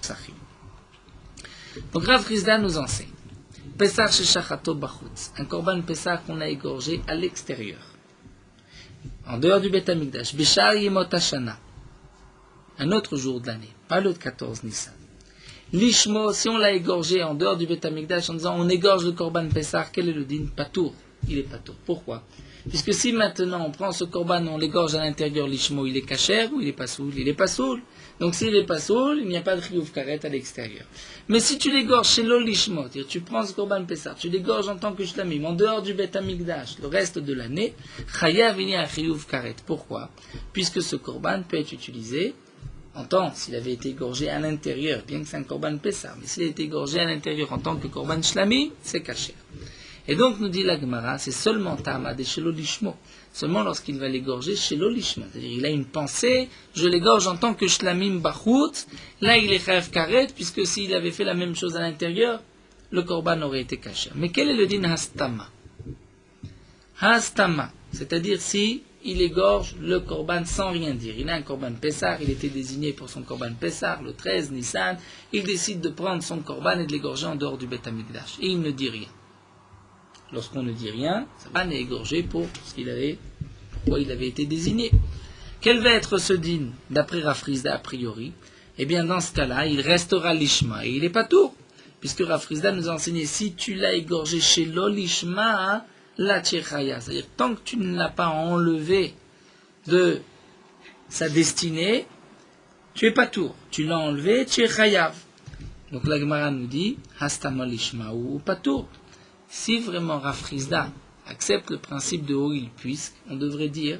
Psachim. Donc Rav Rizda nous enseigne Pessah shechachato bachutz, un korban Pessah qu'on a égorgé à l'extérieur, en dehors du Beth Amikdash, Bishar Yemot Hashana, un autre jour de l'année, pas le 14 Nissan. Lishmo, si on l'a égorgé en dehors du Beth Amikdash en disant on égorge le korban Pessah, quel est le din? Patour, il est patour. Pourquoi? Puisque si maintenant on prend ce korban, on l'égorge à l'intérieur, l'ishmo, il est kasher ou il est pas soul? Il est pas soul. Donc s'il est pas soul, il n'y a pas de chiyuv karet à l'extérieur. Mais si tu l'égorges chez l'olishmo, c'est-à-dire tu prends ce korban Pessah, tu l'égorges en tant que shlamim, en dehors du Beth Amikdash, le reste de l'année, chayav il y a un chiyuv karet. Pourquoi? Puisque ce korban peut être utilisé en tant s'il avait été égorgé à l'intérieur, bien que c'est un korban Pessah, mais s'il a été égorgé à l'intérieur en tant que korban Shlamim, c'est caché. Et donc, nous dit la Gemara, c'est seulement Tamad et Shelo Lishmo, seulement lorsqu'il va l'égorger Shelo Lishmo, c'est-à-dire il a une pensée, je l'égorge en tant que Shlamim Bachut, là il est Chayav Karet, puisque s'il avait fait la même chose à l'intérieur, le korban aurait été caché. Mais quel est le din Hastama? Hastama, c'est-à-dire si il égorge le korban sans rien dire. Il a un korban Pessah, il était désigné pour son korban Pessah, le 13 Nissan, il décide de prendre son korban et de l'égorger en dehors du Beth Amikdash. Et il ne dit rien. Lorsqu'on ne dit rien, ça va est égorgé pour pourquoi il avait été désigné. Quel va être ce din d'après Rafrizda a priori? Eh bien, dans ce cas-là, il restera l'ishma et il n'est pas tout, puisque Rafrizda nous a enseigné si tu l'as égorgé chez l'olishma, la tchechaya, c'est-à-dire tant que tu ne l'as pas enlevé de sa destinée, tu es pas tour. Tu l'as enlevé, tu es chayav. Donc la Gemara nous dit hastama l'ishma ou pas tour. Si vraiment Rafrizda accepte le principe de Hoïl, puisqu'on devrait dire,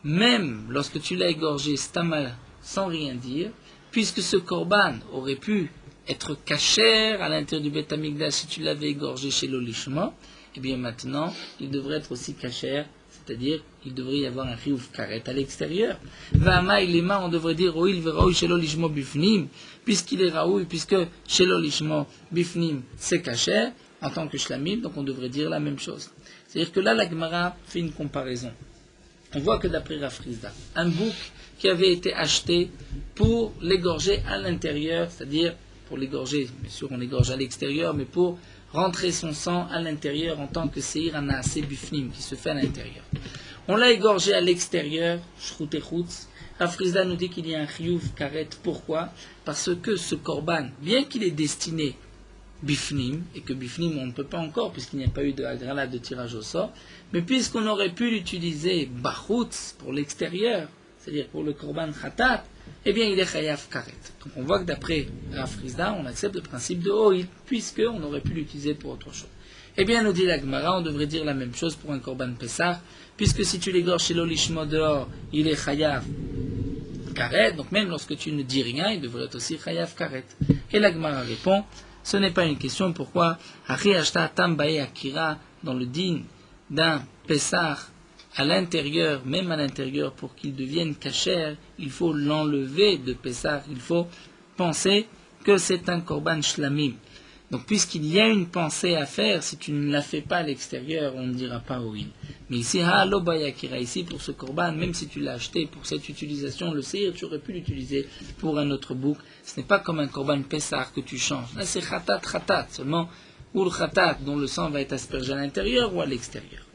même lorsque tu l'as égorgé stama sans rien dire, puisque ce korban aurait pu être cachère à l'intérieur du Beth Amikdash si tu l'avais égorgé chez l'olishma, eh bien maintenant, il devrait être aussi cachère, c'est-à-dire il devrait y avoir un chiyuv karet à l'extérieur. Vama ilema, on devrait dire Hoïl veraoui shelo lishmo bifnim, puisqu'il est raoui, puisque shelo lishmo bifnim c'est cachère, en tant que shlamim, donc on devrait dire la même chose. C'est-à-dire que là, la Gemara fait une comparaison. On voit que d'après Rafrizda, un bouc qui avait été acheté pour l'égorger à l'intérieur, c'est-à-dire pour l'égorger, bien sûr on égorge à l'extérieur, mais pour rentrer son sang à l'intérieur en tant que seir anaase bifnim, qui se fait à l'intérieur. On l'a égorgé à l'extérieur, shrout et chutz. Rafrizda nous dit qu'il y a un chiyuv karet. Pourquoi? Parce que ce korban, bien qu'il est destiné bifnim, et que bifnim on ne peut pas encore puisqu'il n'y a pas eu de agrala de tirage au sort, mais puisqu'on aurait pu l'utiliser bachutz pour l'extérieur, c'est-à-dire pour le korban khatat, eh bien il est chayav karet. Donc on voit que d'après Rafrizda, on accepte le principe de Hoïl, puisqu'on aurait pu l'utiliser pour autre chose. Eh bien nous dit la Gemara, on devrait dire la même chose pour un korban Pessah, puisque si tu l'égorges chez l'olishma dehors, il est chayav karet, donc même lorsque tu ne dis rien, il devrait être aussi chayav karet. Et la Gemara répond, ce n'est pas une question. Pourquoi dans le din d'un Pessah à l'intérieur, même à l'intérieur, pour qu'il devienne kasher, il faut l'enlever de Pessah. Il faut penser que c'est un korban shlamim. Donc puisqu'il y a une pensée à faire, si tu ne la fais pas à l'extérieur, on ne dira pas oui. Mais ici, ici pour ce korban, même si tu l'as acheté pour cette utilisation, le seir, tu aurais pu l'utiliser pour un autre bouc. Ce n'est pas comme un korban Pessah que tu changes. Là c'est khatat, seulement ou le khatat dont le sang va être aspergé à l'intérieur ou à l'extérieur.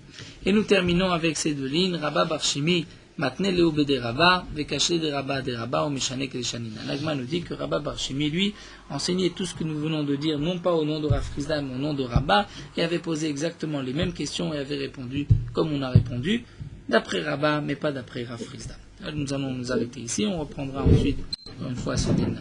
Et nous terminons avec ces deux lignes, Rabba Barshimi, Matne Leoube de Rabba, Vekaché de Rabba, ou Meshanek de Shanina. L'Agma nous dit que Rabba Barshimi, lui, enseignait tout ce que nous venons de dire, non pas au nom de Rafrizda, mais au nom de Rabba, et avait posé exactement les mêmes questions et avait répondu comme on a répondu, d'après Rabba, mais pas d'après Rafrizda. Nous allons nous arrêter ici, on reprendra ensuite, une fois ce dîner.